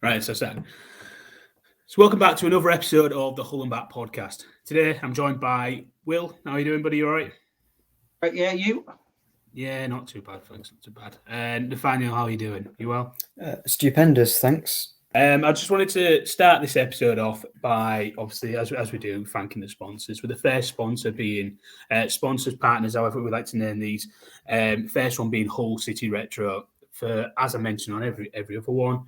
Right, so welcome back to another episode of the Hull and Back podcast. Today, I'm joined by Will. How are you doing, buddy? You all right? Yeah, you? Yeah, not too bad, thanks. Not too bad. And Nathaniel, how are you doing? You well? Stupendous, thanks. I just wanted to start this episode off by, obviously, as we do, thanking the sponsors, with the first sponsor being sponsors, partners, however we like to name these. First one being Hull City Retro. For, as I mentioned on every other one,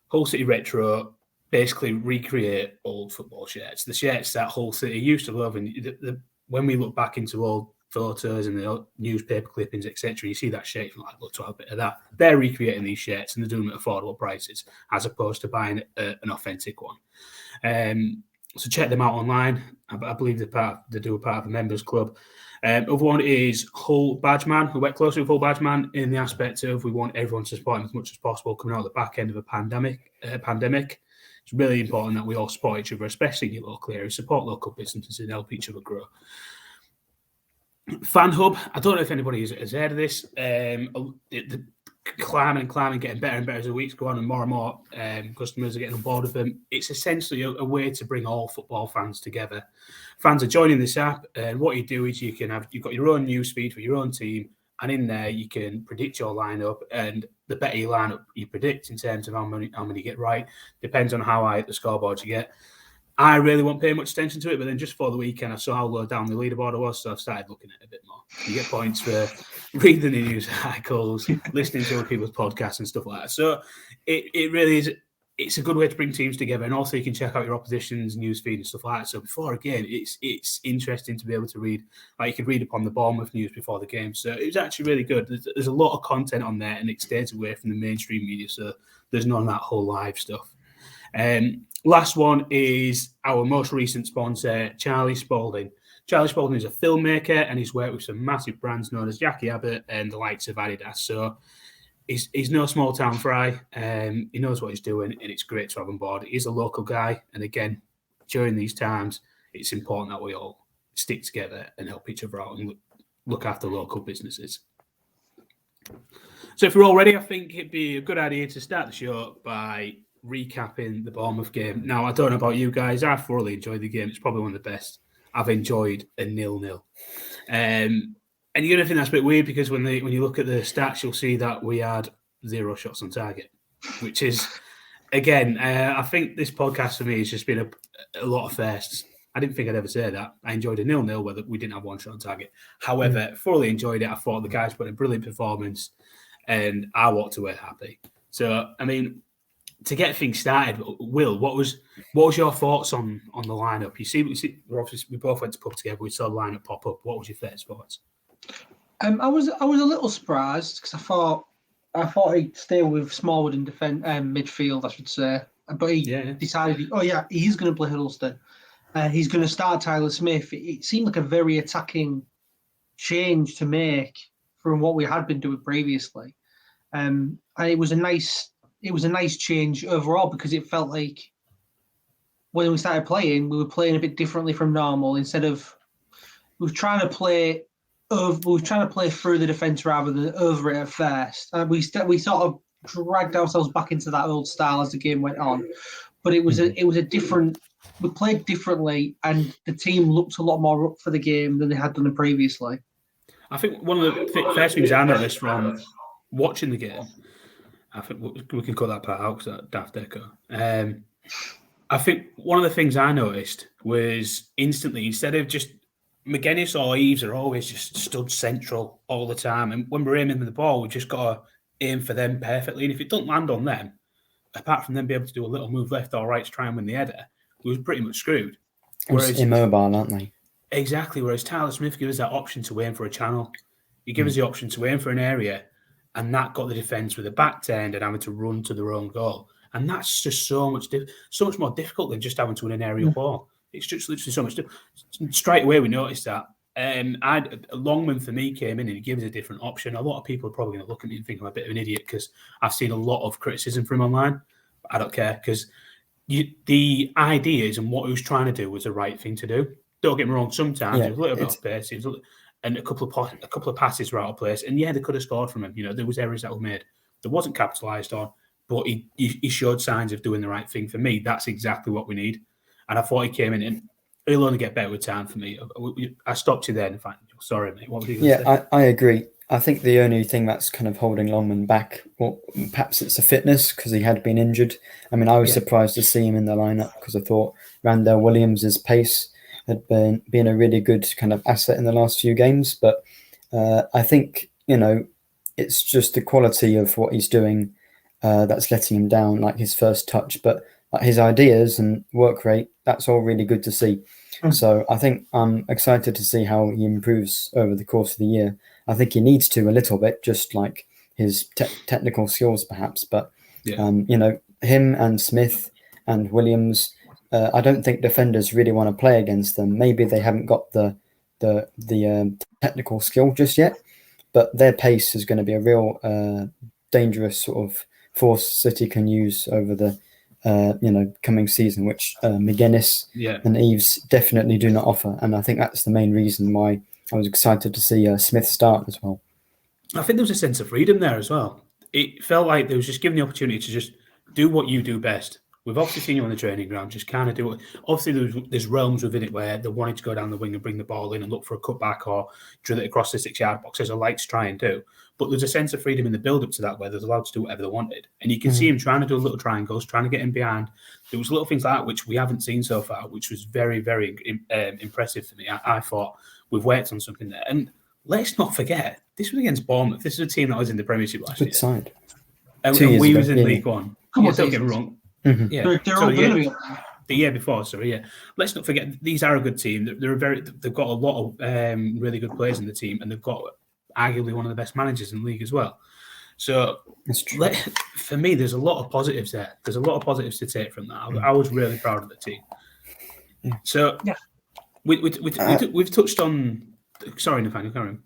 Hull City Retro basically recreate old football shirts, the shirts that Hull City used to love. And when we look back into old photos and the newspaper clippings, etc., you see that shirt, you're like, look, to have a bit of that. They're recreating these shirts and they're doing them at affordable prices as opposed to buying an authentic one. So check them out online. I believe they do a part of a members club. Other one is Hull Badgeman. We work closely with Hull Badgeman in the aspect of we want everyone to support him as much as possible coming out of the back end of a pandemic. It's really important that we all support each other, especially in your local area, support local businesses and help each other grow. Fan Hub, I don't know if anybody has heard of this. The climbing, getting better and better as the weeks go on, and more customers are getting on board with them. It's essentially a way to bring all football fans together. Fans are joining this app, and what you do is you've got your own news feed for your own team, and in there you can predict your lineup, and the better your lineup you predict in terms of how many you get right depends on how high the scoreboard you get. I really won't pay much attention to it, but then just for the weekend, I saw how low down the leaderboard was, so I've started looking at it a bit more. You get points for reading the news articles, listening to other people's podcasts and stuff like that. So it really is, it's a good way to bring teams together, and also you can check out your opposition's news feed and stuff like that. So before a game, it's interesting to be able to read, like you could read upon the Bournemouth news before the game. So it was actually really good. There's a lot of content on there, and it stays away from the mainstream media, so there's none of that whole live stuff. Last one is our most recent sponsor, Charlie Spalding. Charlie Spalding is a filmmaker and he's worked with some massive brands known as Jackie Abbott and the likes of Adidas. So he's no small town fry. He knows what he's doing and it's great to have on board. He's a local guy. And again, during these times, it's important that we all stick together and help each other out and look after local businesses. So if we're all ready, I think it'd be a good idea to start the show by recapping the Bournemouth game. Now, I don't know about you guys. I thoroughly enjoyed the game. It's probably one of the best I've enjoyed a 0-0. And you're going to think that's a bit weird because when you look at the stats, you'll see that we had 0 shots on target, which is, again, I think this podcast for me has just been a lot of firsts. I didn't think I'd ever say that. I enjoyed a 0-0 where we didn't have 1 shot on target. However, thoroughly enjoyed it. I thought the guys put in a brilliant performance and I walked away happy. So, I mean, to get things started, Will, what was your thoughts on the lineup? You see, we both went to pub together. We saw the lineup pop up. What was your first thoughts? I was a little surprised because I thought he'd stay with Smallwood in midfield, I should say. But he decided, he's going to play Huddleston. He's going to start Tyler Smith. It seemed like a very attacking change to make from what we had been doing previously, and it was a nice change overall because it felt like when we started playing, we were playing a bit differently from normal. Instead of we were trying to play through the defence rather than over it at first. We sort of dragged ourselves back into that old style as the game went on. But it was a different. We played differently, and the team looked a lot more up for the game than they had done previously. I think one of the first things I noticed from watching the game, I think we can cut that part out because that's daft echo. I think one of the things I noticed was instantly, instead of just McGuinness or Eves are always just stood central all the time. And when we're aiming with the ball, we've just got to aim for them perfectly. And if it doesn't land on them, apart from them being able to do a little move left or right to try and win the header, we was pretty much screwed. Whereas immobile, aren't they? Exactly. Whereas Tyler Smith gives us that option to aim for a channel. He gives us the option to aim for an area. And that got the defence with a back turned and having to run to their own goal. And that's just so much more difficult than just having to win an aerial ball. It's just literally so much difficult. Straight away, we noticed that. Longman, for me, came in and he gave us a different option. A lot of people are probably going to look at me and think I'm a bit of an idiot because I've seen a lot of criticism from him online. But I don't care because the ideas and what he was trying to do was the right thing to do. Don't get me wrong, sometimes it was a little bit off pace. And a couple of passes were out of place. And they could have scored from him. There was errors that were made that wasn't capitalised on. but he showed signs of doing the right thing. For me, that's exactly what we need. And I thought he came in and he'll only get better with time for me. I stopped you there, Nathaniel. Sorry, mate. What were you going to say? I agree. I think the only thing that's kind of holding Longman back, or perhaps it's a fitness because he had been injured. I mean, I was surprised to see him in the lineup because I thought Randell Williams' pace had been a really good kind of asset in the last few games. But I think, it's just the quality of what he's doing that's letting him down, like his first touch. But his ideas and work rate, that's all really good to see. So I think I'm excited to see how he improves over the course of the year. I think he needs to a little bit, just like his technical skills, perhaps. But him and Smith and Williams, I don't think defenders really want to play against them. Maybe they haven't got the technical skill just yet, but their pace is going to be a real dangerous sort of force City can use over the coming season, which McGuinness and Eves definitely do not offer. And I think that's the main reason why I was excited to see Smith start as well. I think there was a sense of freedom there as well. It felt like they was just given the opportunity to just do what you do best. We've obviously seen you on the training ground, just kind of do it. Obviously, there's realms within it where they wanted to go down the wing and bring the ball in and look for a cutback or drill it across the 6-yard box, as I like to try and do. But there's a sense of freedom in the build-up to that where they're allowed to do whatever they wanted. And you can see him trying to do little triangles, trying to get in behind. There was little things like that which we haven't seen so far, which was very, very impressive for me. I thought we've worked on something there. And let's not forget, this was against Bournemouth. This is a team that was in the Premiership last year. Good side. And we was in League One. Don't get me wrong. Yeah, the year before. Let's not forget these are a good team. They've got a lot of really good players in the team, and they've got arguably one of the best managers in the league as well. So for me, there's a lot of positives there. There's a lot of positives to take from that. I was really proud of the team. So we've touched on. Sorry, Nathaniel, carry on.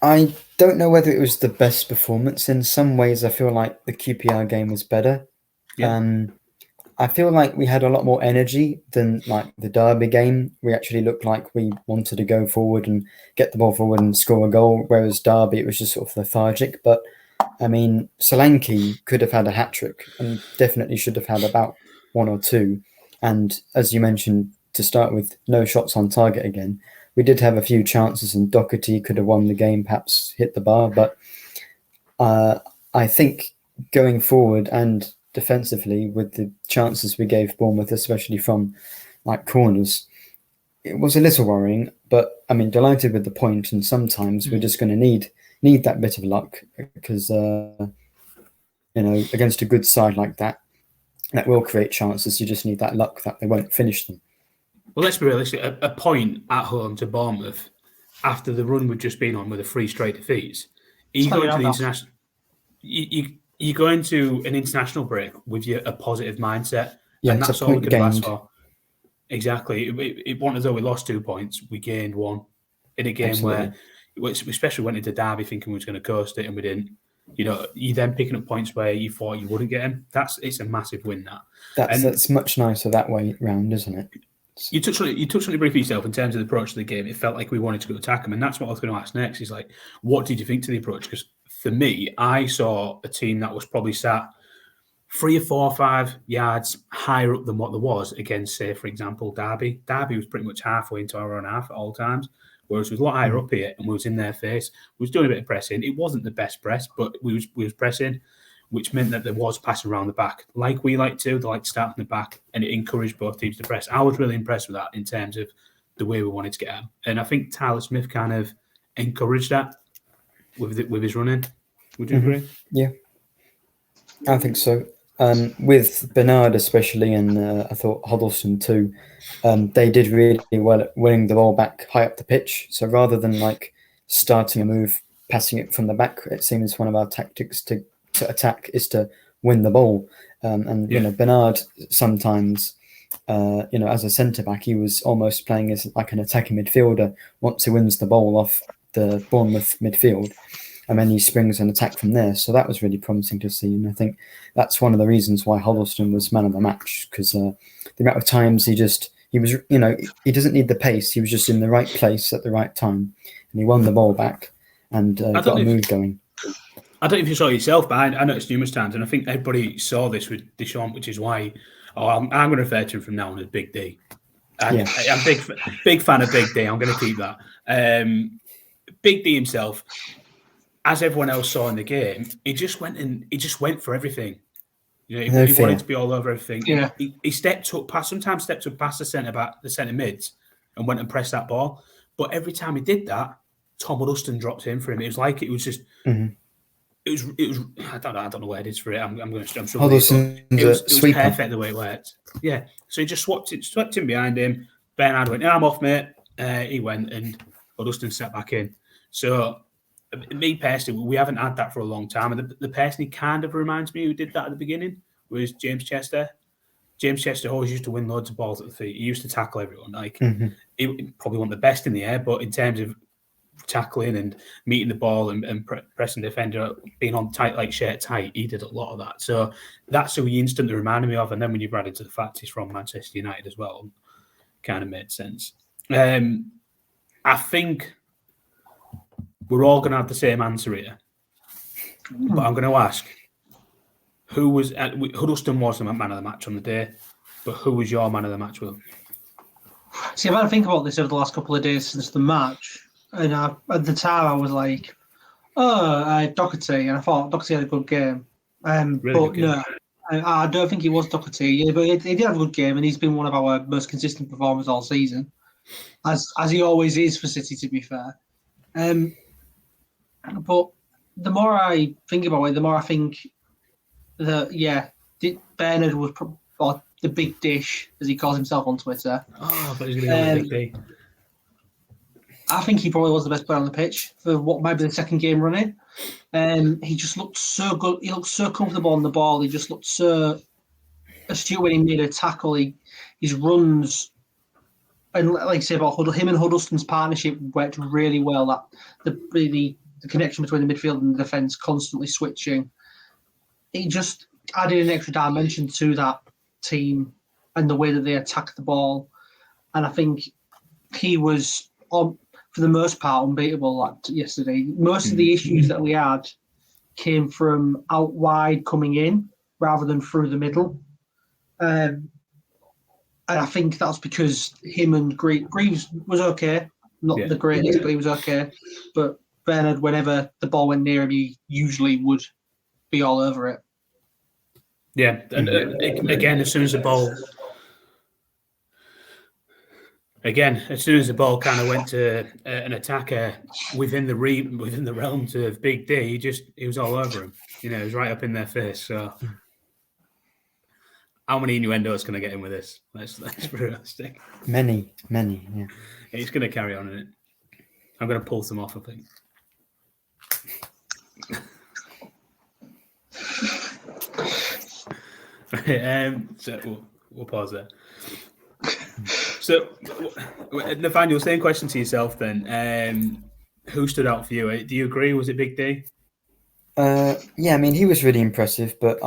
I don't know whether it was the best performance. In some ways, I feel like the QPR game was better. Yeah. I feel like we had a lot more energy than like the Derby game. We actually looked like we wanted to go forward and get the ball forward and score a goal, whereas Derby, it was just sort of lethargic. But, I mean, Solanke could have had a hat-trick and definitely should have had about 1 or 2. And as you mentioned, to start with, no shots on target again. We did have a few chances and Doherty could have won the game, perhaps hit the bar. But I think going forward and defensively, with the chances we gave Bournemouth, especially from like corners, it was a little worrying. But I mean, delighted with the point, and sometimes we're just going to need that bit of luck because against a good side like that will create chances. You just need that luck that they won't finish them. Well, let's be realistic. A point at home to Bournemouth after the run we've just been on with 3 straight defeats. You go into the international. You go into an international break with a positive mindset, and that's all we could ask for. Exactly. It wasn't as though we lost 2 points; we gained 1 in a game where we especially went into Derby thinking we was going to coast it, and we didn't. You then picking up points where you thought you wouldn't get them. It's a massive win. That's much nicer that way round, isn't it? You touched on it briefly yourself in terms of the approach to the game. It felt like we wanted to go attack them, and that's what I was going to ask next. Is like, what did you think to the approach? Because for me, I saw a team that was probably sat 3 or 4 or 5 yards higher up than what there was against, say, for example, Derby. Derby was pretty much halfway into our own half at all times, whereas we was a lot higher up here and we was in their face. We was doing a bit of pressing. It wasn't the best press, but we was pressing, which meant that there was passing around the back. Like we like to, they like to start from the back, and it encouraged both teams to press. I was really impressed with that in terms of the way we wanted to get them. And I think Tyler Smith kind of encouraged that with his running. Would you agree? Yeah, I think so. With Bernard especially, and I thought Huddleston too, they did really well at winning the ball back high up the pitch. So rather than like starting a move, passing it from the back, it seems one of our tactics to attack is to win the ball. Bernard sometimes, as a centre back, he was almost playing as like an attacking midfielder once he wins the ball off the Bournemouth midfield, and then he springs an attack from there. So that was really promising to see, and I think that's one of the reasons why Huddleston was man of the match, because the amount of times he was, he doesn't need the pace. He was just in the right place at the right time, and he won the ball back and got a move going. I don't know if you saw it yourself, but I noticed numerous times, and I think everybody saw this with Deschamps, which is why I'm going to refer to him from now on as Big D. I'm big fan of Big D. I'm going to keep that. Big D himself, as everyone else saw in the game, he just went for everything. He wanted to be all over everything. Yeah. He sometimes stepped up past the centre mids, and went and pressed that ball. But every time he did that, Tom Huddleston dropped in for him. It was like it was just. Mm-hmm. It was. I don't know where it is for it. I'm Huddleston's it was sweeper. Perfect the way it worked. Yeah. So he just swept him behind him. Bernard went, I'm off, mate. He went, and Huddleston sat back in. So, me personally, we haven't had that for a long time. And the person he kind of reminds me who did that at the beginning was James Chester. James Chester always used to win loads of balls at the feet. He used to tackle everyone. He probably wasn't the best in the air, but in terms of tackling and meeting the ball and pressing the defender, being on tight, like shirt tight, he did a lot of that. So that's who he instantly reminded me of. And then when you add into the fact he's from Manchester United as well, kind of made sense. I think we're all going to have the same answer here, but I'm going to ask, who was Huddleston was the man of the match on the day, but who was your man of the match, Will? See, I've had to think about this over the last couple of days since the match, and at the time I was like, Doherty, and I thought Doherty had a good game. But no, I don't think it was Doherty. Yeah, but he did have a good game, and he's been one of our most consistent performers all season, as he always is for City, to be fair. But the more I think about it, the more I think that Bernard was or the big dish, as he calls himself on Twitter. Oh, but he's going to go with Big D. I think he probably was the best player on the pitch for what might be the second game running. He just looked so good. He looked so comfortable on the ball. He just looked so astute when he made a tackle. His runs, and like I say about him and Huddleston's partnership worked really well. That the connection between the midfield and the defence constantly switching. It just added an extra dimension to that team and the way that they attacked the ball. And I think he was, for the most part, unbeatable yesterday. Most of the issues that we had came from out wide coming in rather than through the middle. And I think that's because him and Greaves was okay. Not the greatest, but he was okay. But Bernard, whenever the ball went near him, he usually would be all over it. Yeah, and again, as soon as the ball kind of went to an attacker within the realms of Big D, he was all over him. He was right up in their face. So, how many innuendos can I get in with this? Let's be realistic. Many, yeah. He's going to carry on in it. I'm going to pull some off, I think. So we'll pause there. So, Nathaniel, same question to yourself then. Who stood out for you? Do you agree? Was it Big D? Yeah, I mean, he was really impressive, but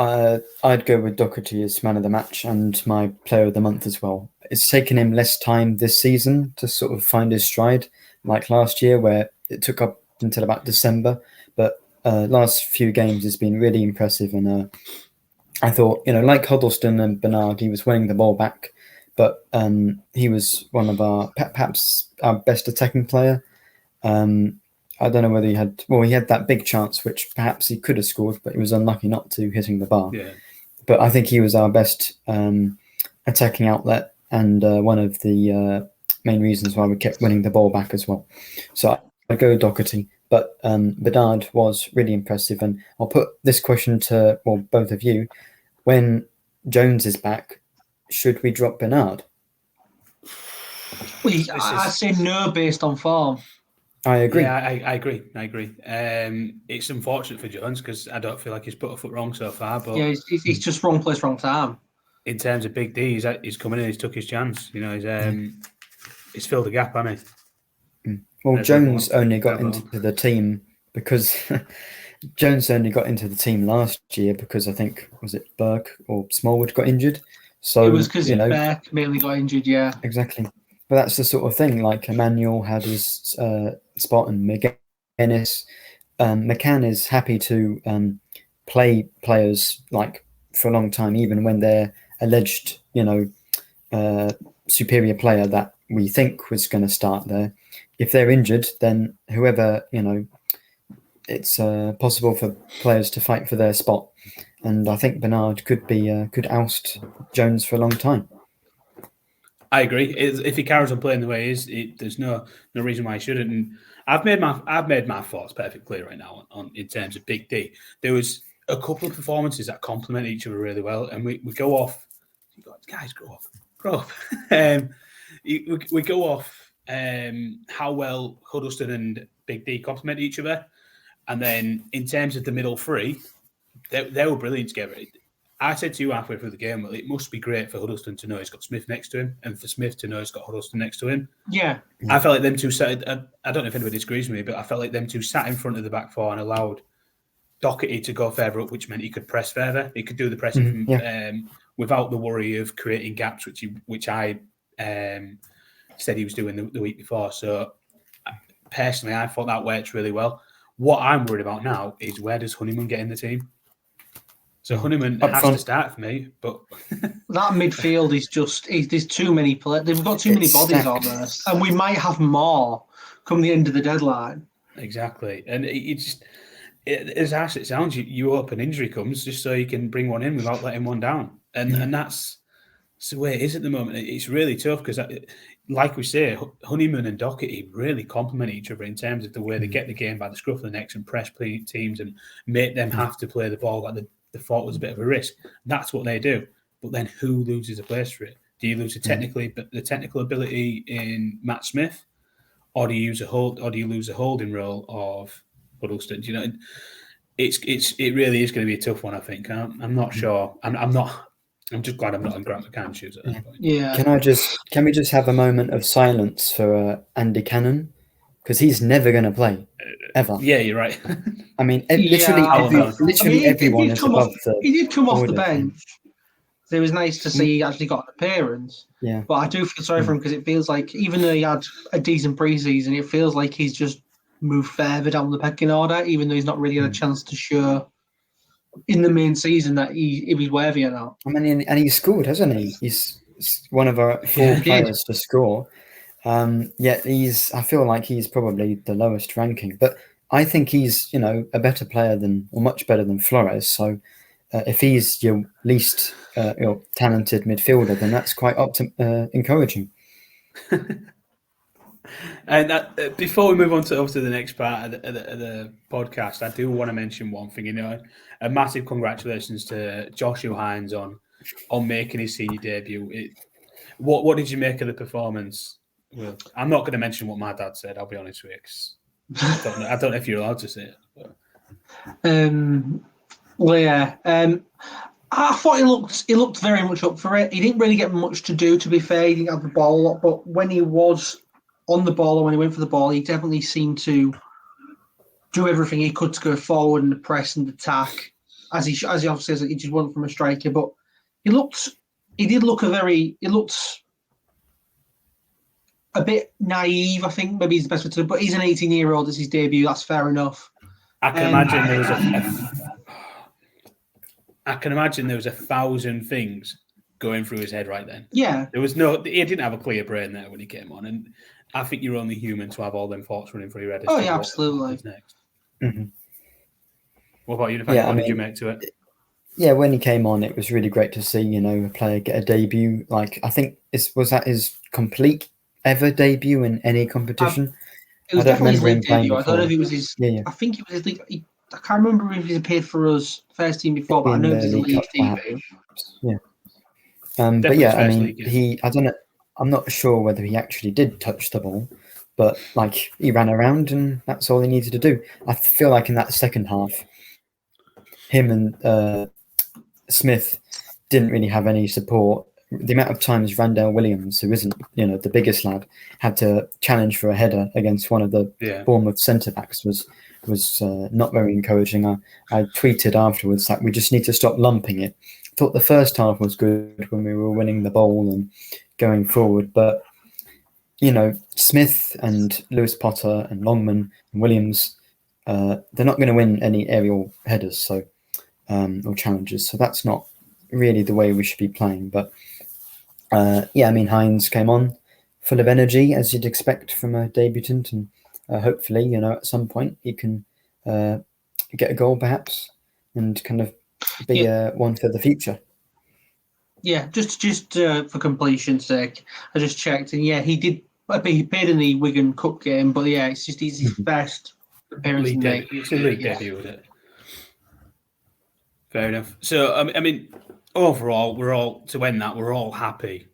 I'd go with Doherty as man of the match and my player of the month as well. It's taken him less time this season to sort of find his stride, like last year, where it took up until about December. But last few games has been really impressive, and I thought, like Huddleston and Bernard, he was winning the ball back, but he was one of perhaps our best attacking player. I don't know whether he had that big chance, which perhaps he could have scored, but he was unlucky not to, hitting the bar. Yeah. But I think he was our best attacking outlet, and one of the main reasons why we kept winning the ball back as well. So I'd go Doherty, but Bernard was really impressive. And I'll put this question to both of you. When Jones is back, should we drop Bernard? I say no based on form. I agree. Yeah, I agree. It's unfortunate for Jones because I don't feel like he's put a foot wrong so far. But yeah, he's just wrong place, wrong time. In terms of Big D, he's coming in. He's took his chance. He's filled the gap, hasn't he? Well, Jones only got into the team because Jones only got into the team last year because I think was it Burke or Smallwood got injured. So it was because Burke mainly got injured. Yeah, exactly. But that's the sort of thing. Like Emmanuel had his spot, and McGuinness. McCann is happy to play players like for a long time, even when they're alleged, superior player that we think was going to start there. If they're injured, then whoever, it's possible for players to fight for their spot. And I think Bernard could oust Jones for a long time. I agree. If he carries on playing the way he is, there's no reason why he shouldn't. And I've made my thoughts perfectly clear right now on in terms of Big D. There was a couple of performances that complement each other really well, and we go off. Guys, grow up. We go off how well Huddleston and Big D complement each other, and then in terms of the middle three, they were brilliant together. I said to you halfway through the game, well, it must be great for Huddleston to know he's got Smith next to him, and for Smith to know he's got Huddleston next to him. Yeah. I felt like them two sat. I don't know if anybody disagrees with me, but I felt like them two sat in front of the back four and allowed Doherty to go further up, which meant he could press further. He could do the pressing without the worry of creating gaps, which I said he was doing the week before. So personally, I thought that worked really well. What I'm worried about now is where does Honeyman get in the team? So Honeyman has to start for me, but that midfield is there's too many players. They've got too many bodies on there, and we might have more come the end of the deadline. Exactly, and as harsh as it sounds, you hope an injury comes just so you can bring one in without letting one down, and that's the way it is at the moment. It's really tough because, like we say, Honeyman and Doherty really complement each other in terms of the way they get the game by the scruff of the necks and press teams and make them have to play the ball like they thought was a bit of a risk. That's what they do. But then who loses a place for it? Do you lose the technical ability in Matt Smith, or do you lose a holding role of Huddleston? It really is going to be a tough one. I think I'm not sure. I'm just glad I'm not in Grant McCann's shoes at that point. Yeah. Can we just have a moment of silence for Andy Cannon, because he's never going to play ever. Yeah, you're right. I mean, literally everyone is above the. He did come off the bench. So it was nice to see he actually got an appearance. Yeah. But I do feel sorry for him because it feels like even though he had a decent preseason, it feels like he's just moved further down the pecking order, even though he's not really had a chance to show in the main season that if he's worthy or not. I mean, and he scored, hasn't he? He's one of our 4 players to score. Yet I feel like he's probably the lowest ranking, but I think he's, a better player or much better than Flores. So if he's your least talented midfielder, then that's quite encouraging. And before we move on to the next part of the podcast, I do want to mention one thing. A massive congratulations to Joshua Hines on making his senior debut. What did you make of the performance? Well, I'm not going to mention what my dad said. I'll be honest with you, 'cause I don't know if you're allowed to say it. But. I thought he looked very much up for it. He didn't really get much to do, to be fair. He didn't have the ball a lot, but when he was on the ball or when he went for the ball, he definitely seemed to do everything he could to go forward and press and attack, as he obviously says that he just won from a striker. But he looked a bit naive, I think. Maybe he's the best way to do it, but he's an 18-year-old. It's his debut. That's fair enough. I can imagine there was 1,000 things going through his head right then. Yeah. He didn't have a clear brain there when he came on. And I think you're only human to have all them thoughts running through your head. Oh, yeah, absolutely. Next. Mm-hmm. What about you, Nathaniel? What did you make to it? Yeah, when he came on, it was really great to see, a player get a debut. Like, I think, was that his complete ever debut in any competition? It was definitely his league debut. I don't know if it was his... Yeah. I think it was his league... I can't remember if he's appeared for us first team before, but I know it was his league debut. Yeah. But yeah, I mean, I don't know. I'm not sure whether he actually did touch the ball, but like he ran around and that's all he needed to do. I feel like in that second half, him and Smith didn't really have any support. The amount of times Randall Williams, who isn't, the biggest lad, had to challenge for a header against one of the Bournemouth centre backs was not very encouraging. I tweeted afterwards that we just need to stop lumping it. I thought the first half was good when we were winning the ball and going forward, but Smith and Lewis Potter and Longman and Williams, they're not going to win any aerial headers, so or challenges. So that's not really the way we should be playing. But Hines came on full of energy, as you'd expect from a debutant, and hopefully, at some point he can get a goal perhaps and kind of be one for the future. Yeah, just for completion's sake, I just checked, and he did. He played in the Wigan Cup game, but it's just his first appearance in the It's a league debut, was it? Fair enough. So overall, we're all happy.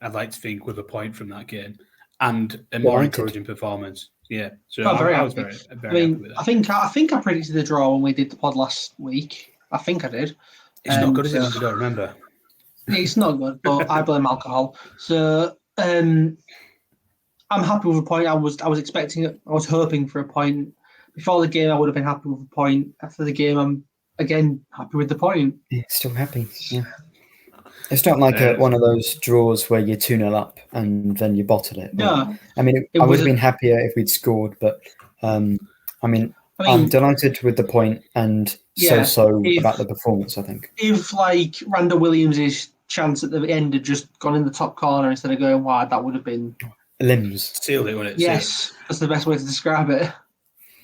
I'd like to think with a point from that game and a more encouraging performance. Yeah, so I was very happy with that. I think I predicted the draw when we did the pod last week. I think I did. It's not good, is it? I don't remember. It's not good, but I blame alcohol. So I'm happy with a point. I was expecting it. I was hoping for a point before the game. I would have been happy with a point. After the game, I'm again happy with the point. Yeah, still happy. Yeah. It's not like one of those draws where you're 2-0 up and then you bottle it. No. I would have been happier if we'd scored, but I'm delighted with the point and about the performance, I think. If Randall Williams' chance at the end had just gone in the top corner instead of going wide, that would have been limbs. Sealed it, wouldn't it? Yes, that's the best way to describe it.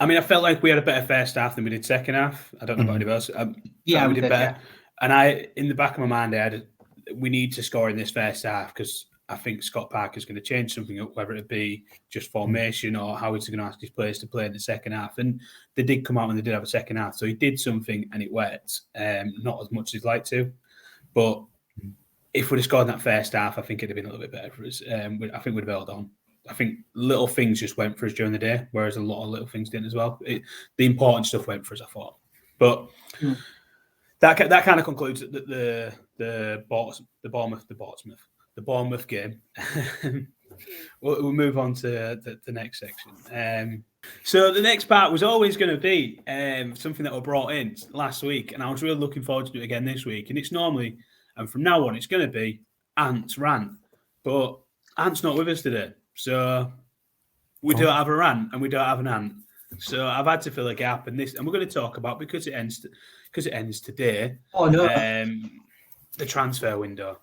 I felt like we had a better first half than we did second half. I don't know about anybody else. We did better. Yeah. And in the back of my mind, we need to score in this first half because I think Scott Parker's going to change something up, whether it be just formation or how he's going to ask his players to play in the second half. And they did come out and they did have a second half. So he did something and it worked. Not as much as he'd like to. But if we'd have scored in that first half, I think it'd have been a little bit better for us. I think we'd have held on. I think little things just went for us during the day, whereas a lot of little things didn't as well. The important stuff went for us, I thought. But that kind of concludes the Bournemouth game. We'll move on to the next section. So the next part was always going to be something that we brought in last week, and I was really looking forward to do it again this week. And it's normally, and from now on, it's going to be Ant's rant. But Ant's not with us today. So we don't have a rant and we don't have an Ant. So I've had to fill a gap in this, and we're going to talk about because it ends today. Oh no! The transfer window.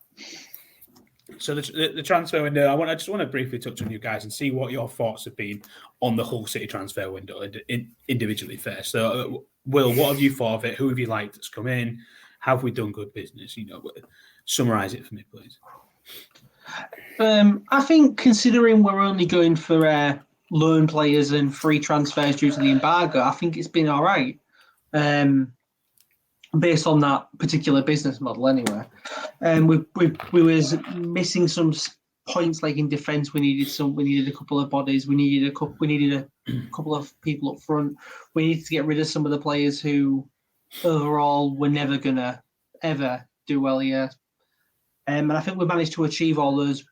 So the transfer window. I just want to briefly touch on you guys and see what your thoughts have been on the Hull City transfer window individually first. So, Will, what have you thought of it? Who have you liked that's come in? Have we done good business? Summarise it for me, please. I think considering we're only going for loan players and free transfers due to the embargo, I think it's been all right. Based on that particular business model, anyway. We was missing some points, like in defence. We needed a couple of bodies. We needed a couple of people up front. We needed to get rid of some of the players who, overall, were never gonna ever do well here. And I think we managed to achieve all those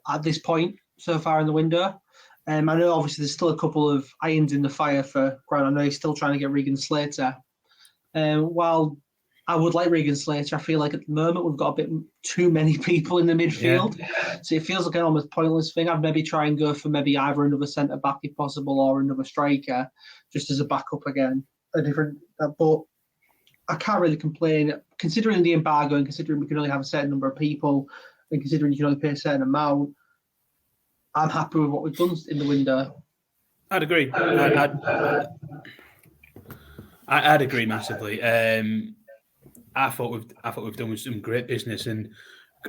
at this point so far in the window. I know obviously there's still a couple of irons in the fire for Grant. I know he's still trying to get Regan Slater. While I would like Regan Slater, I feel like at the moment we've got a bit too many people in the midfield. Yeah. So it feels like an almost pointless thing. I'd maybe try and go for maybe either another centre-back if possible or another striker just as a backup again. But I can't really complain. Considering the embargo and considering we can only have a certain number of people and considering you can only pay a certain amount, I'm happy with what we've done in the window. I'd agree. I'd agree massively. I thought we've done some great business, and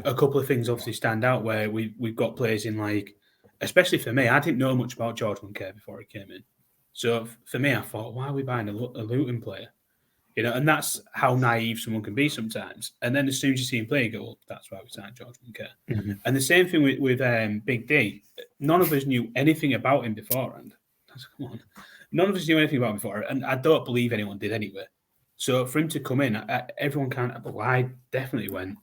a couple of things obviously stand out where we've got players in, especially for me, I didn't know much about George Moncur before he came in. So for me, I thought, why are we buying a Luton player? And that's how naive someone can be sometimes. And then as soon as you see him play, you go, well, that's why we signed George Moncur. Mm-hmm. And the same thing with Big D. None of us knew anything about him beforehand. Come on. None of us knew anything about him before, and I don't believe anyone did anyway. So for him to come in, everyone can't. But I definitely went,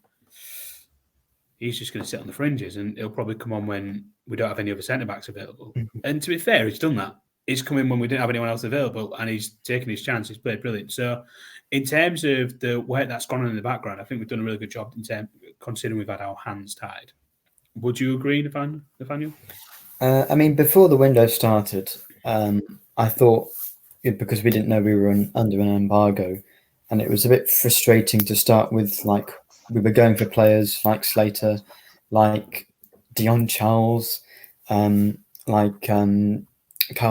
he's just going to sit on the fringes, and he'll probably come on when we don't have any other centre-backs available. Mm-hmm. And to be fair, he's done that. He's come in when we didn't have anyone else available, and he's taken his chance. He's played brilliant. So in terms of the work that's gone on in the background, I think we've done a really good job considering we've had our hands tied. Would you agree, Nathaniel? Before the window started, I thought because we didn't know we were under an embargo, and it was a bit frustrating to start with. Like we were going for players like Slater, like Dion Charles, Kyle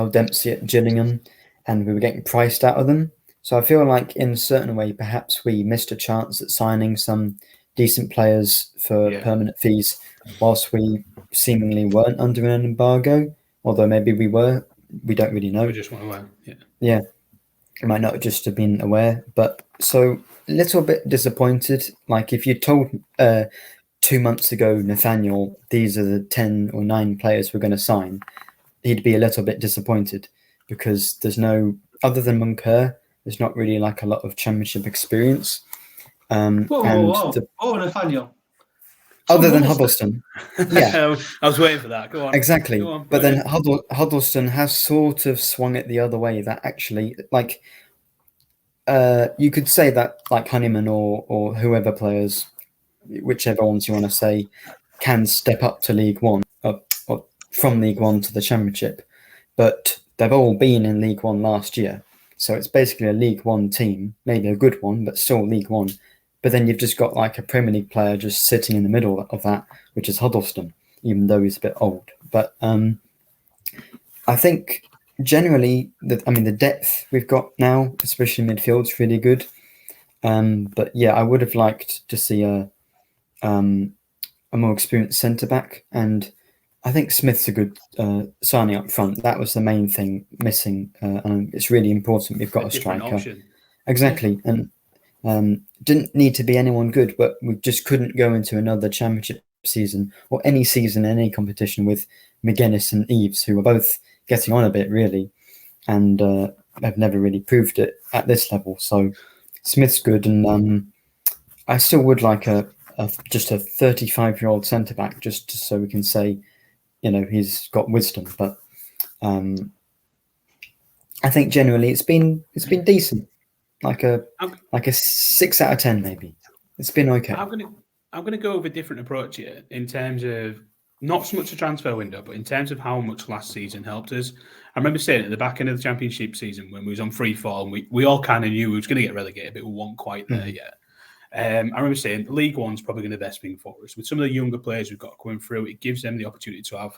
Dempsey at Gillingham, and we were getting priced out of them. So I feel like in a certain way, perhaps we missed a chance at signing some decent players for permanent fees, whilst we seemingly weren't under an embargo. Although maybe we were, we don't really know. We just weren't aware. Yeah, it might not just have been aware, but so a little bit disappointed. Like if you told 2 months ago, Nathaniel, these are the 10 or 9 players we're going to sign, he'd be a little bit disappointed because there's no, other than Munker, there's not really like a lot of championship experience. Whoa, Nathaniel. Other than Huddleston. Yeah. I was waiting for that. Go on. Exactly. Go on, but then Huddleston has sort of swung it the other way, that actually, like, you could say that like Honeyman or whoever players, whichever ones you want to say, can step up to League One, or from League One to the Championship. But they've all been in League One last year. So it's basically a League One team, maybe a good one, but still League One. But then you've just got like a Premier League player just sitting in the middle of that, which is Huddleston, even though he's a bit old. But I think generally, the depth we've got now, especially midfield, is really good. But yeah, I would have liked to see a more experienced centre back, and I think Smith's a good signing up front. That was the main thing missing, and it's really important we've got a striker. Option. Exactly, and didn't need to be anyone good, but we just couldn't go into another championship season or any season in any competition with McGuinness and Eves, who were both getting on a bit really, and have never really proved it at this level. So Smith's good, and I still would like just a 35-year-old centre back, just so we can say, he's got wisdom. But I think generally it's been decent. Like a 6 out of 10 maybe. It's been okay. I'm gonna go with a different approach here in terms of not so much the transfer window, but in terms of how much last season helped us. I remember saying at the back end of the Championship season when we was on free fall, and we all kind of knew we was going to get relegated, but we weren't quite there yet. I remember saying League One's probably going to be the best thing for us. With some of the younger players we've got going through, it gives them the opportunity to have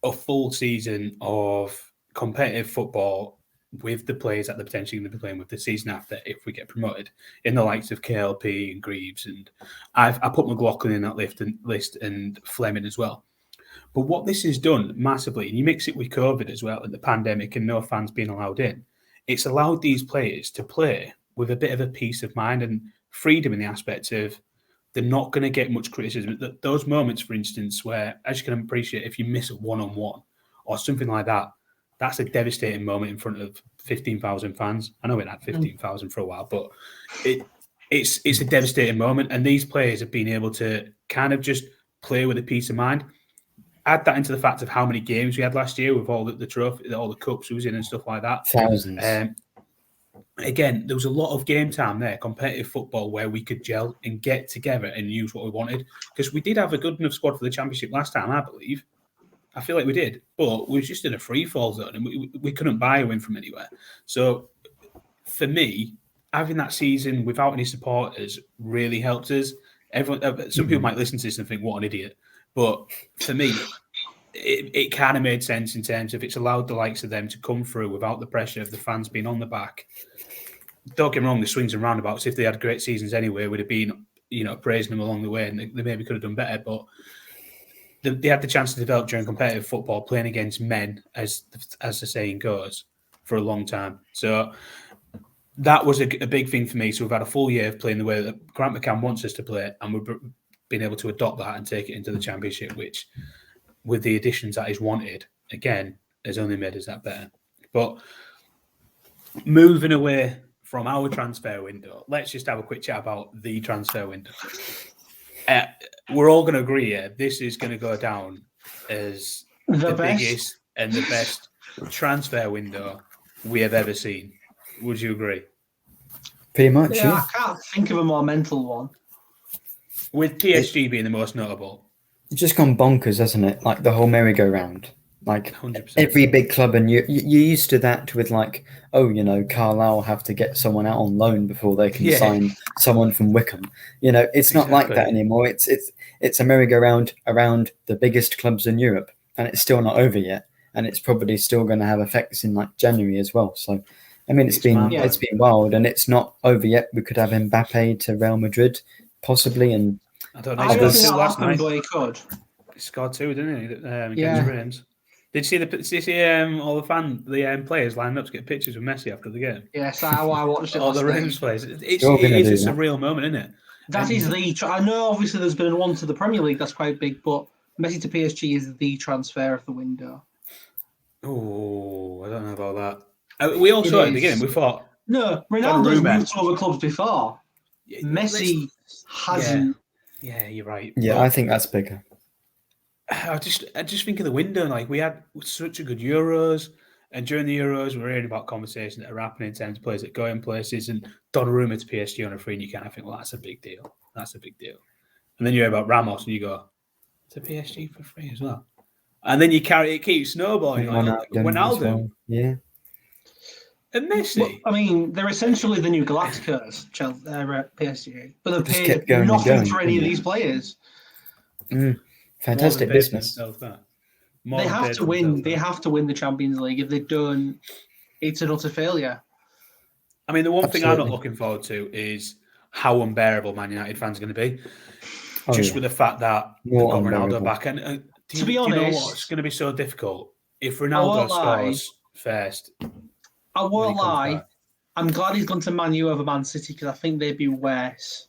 a full season of competitive football with the players that they're potentially going to be playing with the season after if we get promoted, in the likes of KLP and Greaves, and I put McLaughlin in that list and Fleming as well. But what this has done massively, and you mix it with COVID as well and the pandemic and no fans being allowed in, it's allowed these players to play with a bit of a peace of mind and freedom in the aspect of they're not going to get much criticism. Those moments, for instance, where, as you can appreciate, if you miss a one-on-one or something like that, that's a devastating moment in front of 15,000 fans. I know it had 15,000 for a while, but it's a devastating moment. And these players have been able to kind of just play with a peace of mind. Add that into the fact of how many games we had last year with all the trophy, all the cups we was in and stuff like that. Thousands. Again, there was a lot of game time there, competitive football, where we could gel and get together and use what we wanted. Because we did have a good enough squad for the Championship last time, I believe. I feel like we did, but we were just in a free fall zone and we couldn't buy a win from anywhere. So for me, having that season without any supporters really helped us. Some people might listen to this and think, what an idiot. But for me, it kind of made sense in terms of it's allowed the likes of them to come through without the pressure of the fans being on the back. Don't get me wrong, the swings and roundabouts, if they had great seasons anyway, would have been, praising them along the way, and they maybe could have done better. But they had the chance to develop during competitive football, playing against men, as the saying goes, for a long time. So that was a big thing for me. So we've had a full year of playing the way that Grant McCann wants us to play, and we've been able to adopt that and take it into the Championship, which, with the additions that is wanted, again, has only made us that better. But moving away from our transfer window, let's just have a quick chat about the transfer window. We're all going to agree here, this is going to go down as the biggest and the best transfer window we have ever seen. Would you agree? Pretty much, yeah. I can't think of a more mental one. With PSG being the most notable. It's just gone bonkers, hasn't it? Like the whole merry-go-round. Like 100%. every big club, and you're used to that with like, Carlisle have to get someone out on loan before they can sign someone from Wickham. It's not like that anymore. It's a merry-go-round around the biggest clubs in Europe, and it's still not over yet, and it's probably still going to have effects in like January as well. So, I mean, it's been wild, and it's not over yet. We could have Mbappe to Real Madrid, possibly, and I don't know. I don't think that'll happen, but he could. He scored 2, didn't he? Against Reims. Did you see all the players lined up to get pictures with Messi after the game? Yes, I watched it. All the Reims players. It's a surreal moment, isn't it? That is I know obviously there's been one to the Premier League that's quite big, but Messi to PSG is the transfer of the window. Oh, I don't know about that. We all saw at the beginning. We thought Ronaldo's moved to other clubs before. Messi hasn't. Yeah, you're right. Yeah, I think that's bigger. I just think of the window. Like we had such a good Euros, and during the Euros, we're hearing about conversations that are happening in terms of players that go in places, and Donnarumma to PSG on a free, and you kind of think, well, that's a big deal. That's a big deal. And then you hear about Ramos, and you go to PSG for free as well. And then it keeps snowballing. Ronaldo, well. Yeah, and Messi. Well, I mean, they're essentially the new Galacticos, PSG, but they kept paid going nothing for any of these players. Fantastic business. They have to win. They have to win the Champions League. If they don't, it's an utter failure. I mean, the one thing I'm not looking forward to is how unbearable Man United fans are going to be. With the fact that they've got Ronaldo back. And to be honest, you know what's going to be so difficult? If Ronaldo scores first. I won't lie. I'm glad he's gone to Man U over Man City because I think they'd be worse.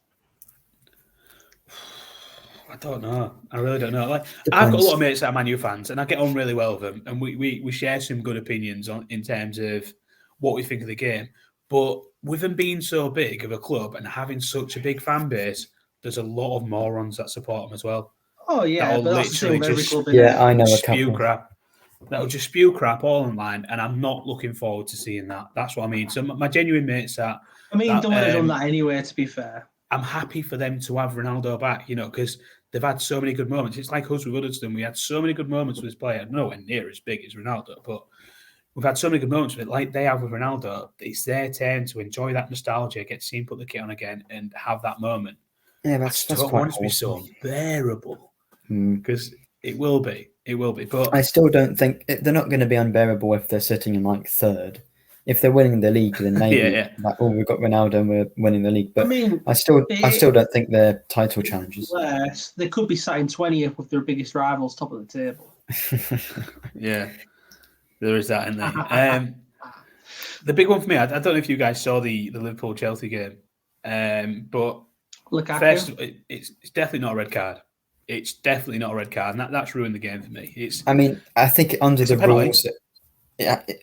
I don't know. I really don't know. Like I've got a lot of mates that are Man U fans, and I get on really well with them, and we share some good opinions in terms of what we think of the game. But with them being so big of a club and having such a big fan base, there's a lot of morons that support them as well. Oh yeah, but that's the same with every club. I know a spew couple. Crap. That'll just spew crap all online, and I'm not looking forward to seeing that. That's what I mean. So my genuine mates that they would have done that anyway. To be fair, I'm happy for them to have Ronaldo back. Because they've had so many good moments. It's like us with Udderston. We had so many good moments with this player. Nowhere near as big as Ronaldo, but we've had so many good moments with it. Like they have with Ronaldo. It's their turn to enjoy that nostalgia, get to see him put the kit on again, and have that moment. Yeah, that's quite want it to be so unbearable because it will be. It will be. But I still don't think they're not going to be unbearable if they're sitting in like third. If they're winning the league, then maybe like, we've got Ronaldo and we're winning the league. But I still don't think they're title challengers. Worse, they could be sat in 20th with their biggest rivals top of the table. Yeah, there is that in there. The big one for me, I don't know if you guys saw the Liverpool-Chelsea game, but first, it's definitely not a red card. It's definitely not a red card, and that's ruined the game for me. I think under the rules.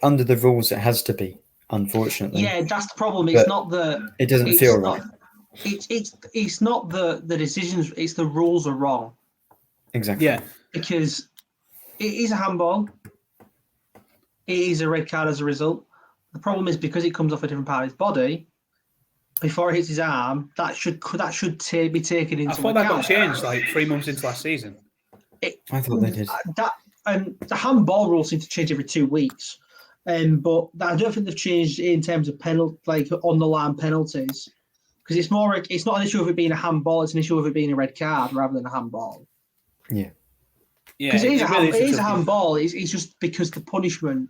Under the rules, it has to be. Unfortunately, yeah, that's the problem. It's not the. It doesn't feel right. It's not the decisions. It's the rules are wrong. Exactly. Yeah, because it is a handball. It is a red card as a result. The problem is because it comes off a different part of his body. Before it hits his arm, that should be taken into account. I thought that got changed like 3 months into last season. I thought they did. The handball rules seem to change every 2 weeks, but I don't think they've changed in terms of on the line penalties, because it's not an issue of it being a handball; it's an issue of it being a red card rather than a handball. Yeah, because it is a handball. It's just because the punishment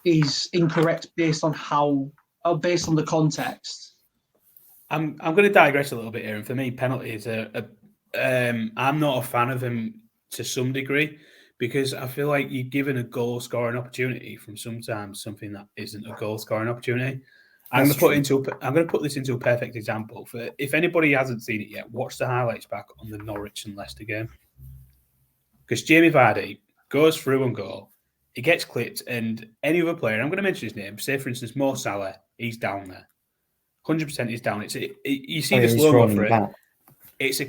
is incorrect based on the context. I'm going to digress a little bit here, and for me, penalties I'm not a fan of them to some degree. Because I feel like you're given a goal-scoring opportunity from sometimes something that isn't a goal-scoring opportunity. I'm going to put this into a perfect example. For if anybody hasn't seen it yet, watch the highlights back on the Norwich and Leicester game. Because Jamie Vardy goes through on goal, he gets clipped, and any other player, I'm going to mention his name, say for instance Mo Salah, he's down there. 100% he's down. You see the slow-mo for it. It's a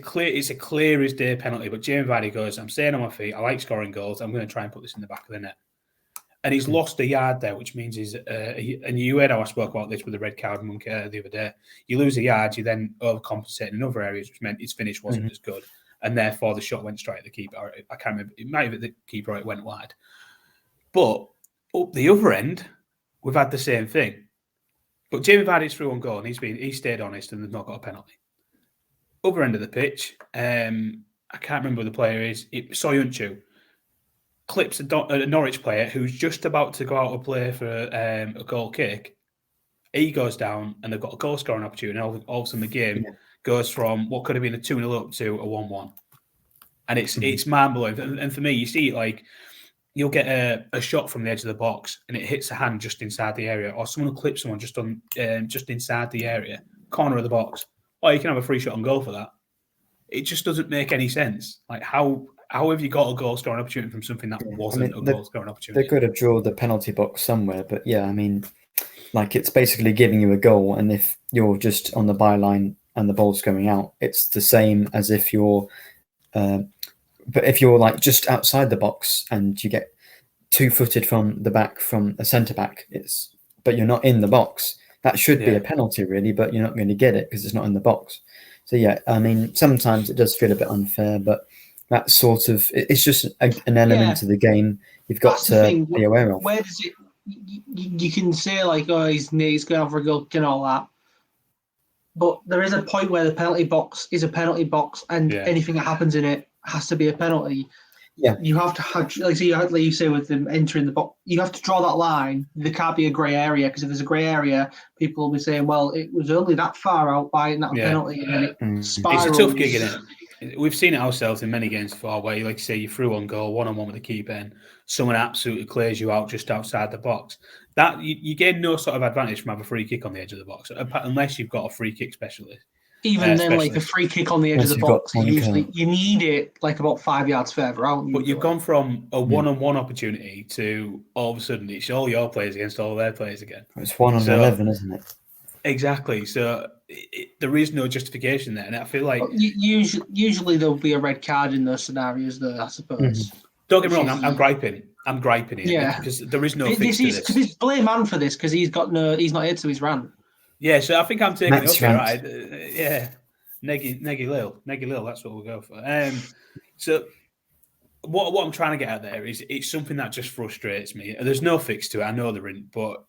clear as day penalty, but Jamie Vardy goes, I'm staying on my feet. I like scoring goals. I'm going to try and put this in the back of the net. And he's lost a yard there, which means and you heard how I spoke about this with the red card the other day. You lose a yard, you then overcompensate in other areas, which meant his finish wasn't as good. And therefore the shot went straight at the keeper. I can't remember. It might have been the keeper or it went wide. But up the other end, we've had the same thing. But Jamie Vardy's through on goal, and he's stayed honest, and they've not got a penalty. Other end of the pitch, I can't remember who the player is. Soyuncu clips a Norwich player who's just about to go out and play for a goal kick. He goes down, and they've got a goal scoring opportunity. And all of a sudden, the game goes from what could have been a 2-0 up to a 1-1. And it's mind-blowing. And for me, you see, like, you'll get a shot from the edge of the box, and it hits a hand just inside the area, or someone will clip someone just inside the area, corner of the box. Or you can have a free shot on goal for that. It just doesn't make any sense. Like, how have you got a goal scoring opportunity from something that wasn't a goal scoring opportunity? They could have drawn the penalty box somewhere, but yeah, I mean, like, it's basically giving you a goal, and if you're just on the byline and the ball's going out, it's the same as if you're but if you're like just outside the box and you get 2-footed from the back from a centre back, but you're not in the box, that should be a penalty really, but you're not going to get it because it's not in the box. So yeah, I mean, sometimes it does feel a bit unfair, but that sort of, it's just an element of the game you've got to be aware of. Where does it, you can say like, oh, he's going for a goal and all that, but there is a point where the penalty box is a penalty box, and anything that happens in it has to be a penalty. Yeah, you have to have, like you say with them entering the box, you have to draw that line. There can't be a grey area, because if there's a grey area, people will be saying, well, it was only that far out by that penalty, and then it spirals. It's a tough gig, isn't it? We've seen it ourselves in many games before, where, like you say, you're through on goal, 1-on-1 with the keeper, and someone absolutely clears you out just outside the box. That you gain no sort of advantage from having a free kick on the edge of the box, unless you've got a free kick specialist. Even then, like a free kick on the edge of the box, usually you need it like about 5 yards further out. But you've gone from a 1-on-1 opportunity to all of a sudden it's all your players against all their players again. It's 1-on-11, isn't it? Exactly. So there is no justification there, and I feel like usually there'll be a red card in those scenarios, though, I suppose. Don't get me wrong, I'm griping. I'm griping here because there is no fix to this. Because he's blame man for this, because he's not here to his rant. Yeah, so I think I'm taking it up here, right? Yeah, Neggy Lil, that's what we'll go for. So what I'm trying to get at there is it's something that just frustrates me. There's no fix to it, I know there isn't, but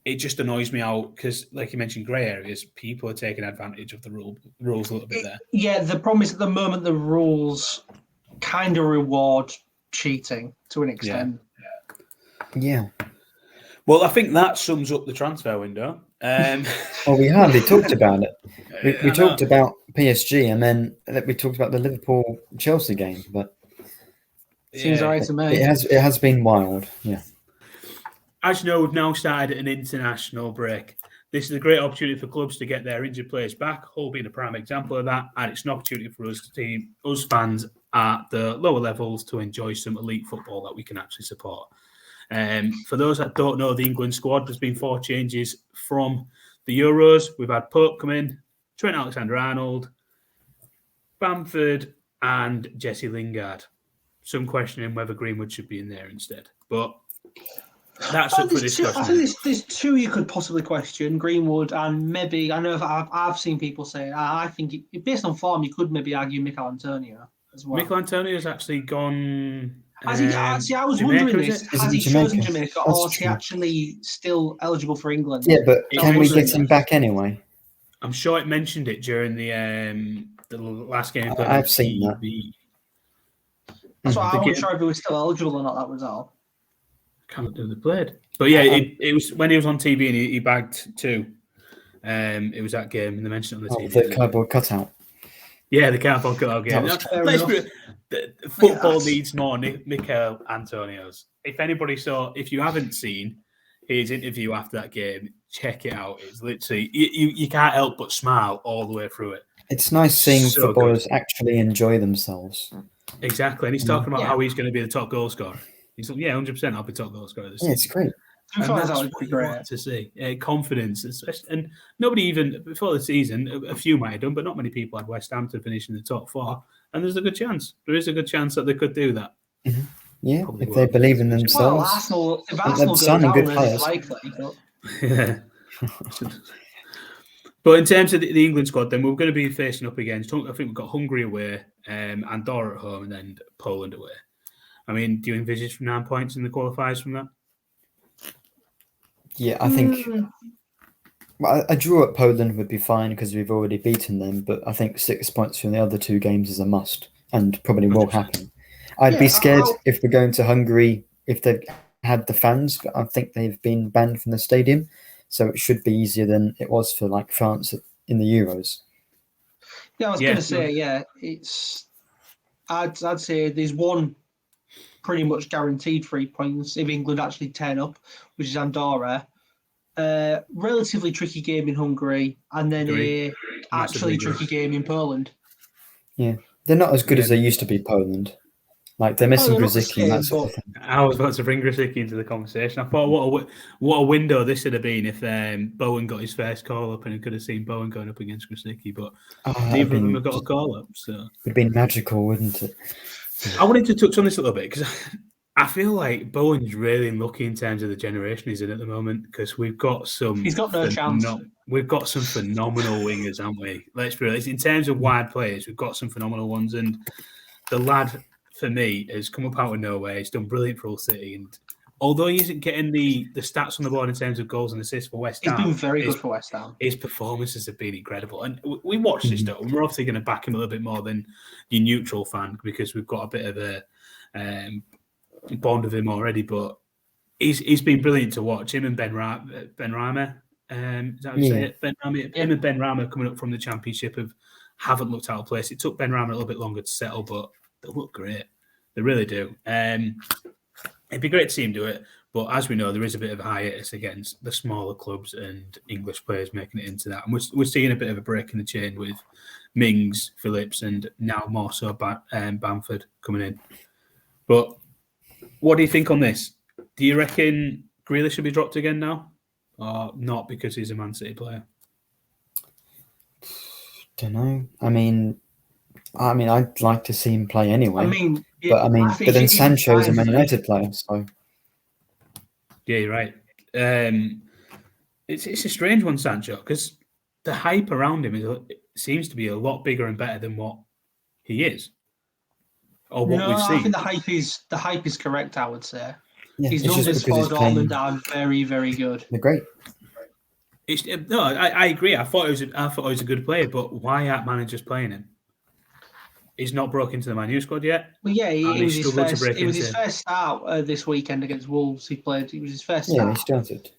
it just annoys me out because, like you mentioned, grey areas, people are taking advantage of the rules a little bit there. Yeah, the problem is at the moment the rules kind of reward cheating to an extent. Yeah. Well, I think that sums up the transfer window. Well, we hardly talked about it. We talked about PSG, and then we talked about the Liverpool-Chelsea game, but seems all right to me. It has been wild, yeah. As you know, we've now started an international break. This is a great opportunity for clubs to get their injured players back, Hull being a prime example of that, and it's an opportunity for us fans at the lower levels to enjoy some elite football that we can actually support. For those that don't know, the England squad, there's been 4 changes from the Euros. We've had Pope come in, Trent Alexander-Arnold, Bamford, and Jesse Lingard. Some questioning whether Greenwood should be in there instead, but that's up for discussion. I think there's 2 you could possibly question: Greenwood, and maybe, I know I've seen people say, I think based on form, you could maybe argue Mikel Antonio as well. Mikel Antonio's actually gone. I was wondering this. Has he chosen Jamaica, or is he actually still eligible for England? Yeah, but can we get him back anyway? I'm sure it mentioned it during the last game. I've seen that. That's why I wasn't sure if he was still eligible or not, that was all. Can't do the played. But yeah, it was when he was on TV and he bagged 2. It was that game, and they mentioned it on the TV. The cardboard cutout. Yeah, the cardboard cutout game. Football needs more Mikel Antonios. If you haven't seen his interview after that game, check it out. It's literally you can't help but smile all the way through it. It's nice seeing footballers actually enjoy themselves. Exactly, and he's talking about how he's going to be the top goal scorer. He's like, 100%. I'll be top goal scorer this season. It's great. And that's what you want to see. Confidence, especially, and nobody even before the season. A few might have done, but not many people had West Ham to finish in the top 4. And there's a good chance. There is a good chance that they could do that. Mm-hmm. Yeah, if they believe in themselves. Well, if Arsenal go down, good players. Yeah. But in terms of the England squad, then we're going to be facing up against. I think we've got Hungary away, Andorra at home, and then Poland away. I mean, do you envisage 9 points in the qualifiers from that? Yeah, I think a draw at Poland would be fine because we've already beaten them, but I think 6 points from the other 2 games is a must and probably will happen. I'd be scared if we're going to Hungary if they've had the fans, but I think they've been banned from the stadium, so it should be easier than it was for like France in the Euros. Yeah, I was going to say, I'd say there's one pretty much guaranteed 3 points if England actually turn up, which is Andorra. Relatively tricky game in Hungary, and then a actually tricky game in Poland. Yeah, they're not as good as they used to be, Poland. Like they're missing Grzycki and that sort of thing. I was about to bring Grzycki into the conversation. I thought, what a window this would have been if Bowen got his first call up and he could have seen Bowen going up against Grzycki, but neither of them have got a call up. So it'd have been magical, wouldn't it? I wanted to touch on this a little bit because I feel like Bowen is really lucky in terms of the generation he's in at the moment because we've got some. He's got no chance. We've got some phenomenal wingers, haven't we? Let's be honest. In terms of wide players, we've got some phenomenal ones, and the lad for me has come up out of nowhere. He's done brilliant for Hull City, and although he isn't getting the stats on the board in terms of goals and assists for West Ham, he's been very good for West Ham. His performances have been incredible, and we watched this stuff. And we're obviously going to back him a little bit more than your neutral fan because we've got a bit of a bond with him already. But he's been brilliant to watch. Him and Ben Rama, is that how you say it? Ben Rama, him and Ben Rama coming up from the Championship haven't looked out of place. It took Ben Rama a little bit longer to settle, but they look great. They really do. It'd be great to see him do it. But as we know, there is a bit of a hiatus against the smaller clubs and English players making it into that. And we're seeing a bit of a break in the chain with Mings, Phillips, and now more so Bamford coming in. But what do you think on this? Do you reckon Grealish should be dropped again now? Or not because he's a Man City player? Don't know. I mean, I'd like to see him play anyway. But then Sancho's a Man United player, so yeah, you're right. It's a strange one, Sancho, because the hype around him seems to be a lot bigger and better than what he is, or what we've seen. I think the hype is correct. I would say his numbers for Dortmund are very, very good. They're great. I agree. I thought he was a good player, but why aren't managers playing him? He's not broke into the Man U squad yet. Well, yeah, it was his first start this weekend against Wolves. He played. It was his first start. Yeah, he started.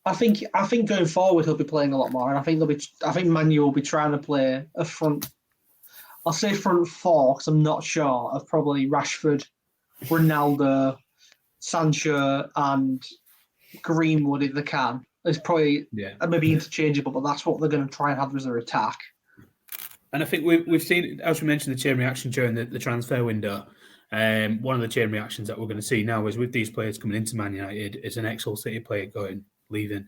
I think going forward he'll be playing a lot more, and I think Man U will be trying to play a front. I'll say front four because I'm not sure of probably Rashford, Ronaldo, Sancho, and Greenwood if they can. It's probably maybe interchangeable, but that's what they're going to try and have as their attack. And I think we've seen, as we mentioned, the chain reaction during the transfer window. One of the chain reactions that we're going to see now is with these players coming into Man United, is an ex-Hull City player leaving.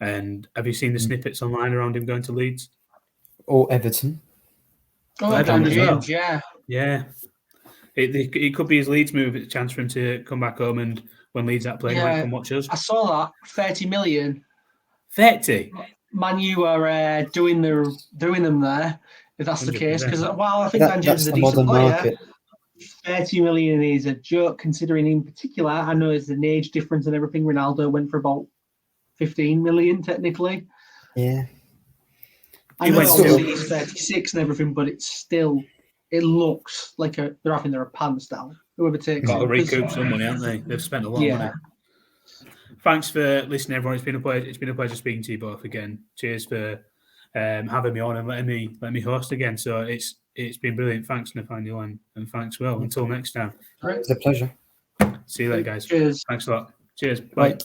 And have you seen the snippets online around him going to Leeds? Or Everton? Oh, Everton as well. Yeah. It could be his Leeds move, a chance for him to come back home, and when Leeds are playing, might come watch us. I saw that, 30 million. 30? Man U are doing them there, if that's the case. Because I think Danjum's a decent player. Market. 30 million is a joke, considering in particular, I know there's an age difference and everything. Ronaldo went for about 15 million, technically. Yeah. I know obviously he's 36 and everything, but it looks like they're having their pants down. Whoever takes got to recoup some money, haven't they? They've spent a lot of money. Thanks for listening, everyone. It's been a pleasure speaking to you both again. Cheers for having me on and letting me host again. So it's been brilliant. Thanks, Nathaniel, and thanks, Will. Until next time. It's a pleasure. See you later, guys. Cheers. Thanks a lot. Cheers. Bye.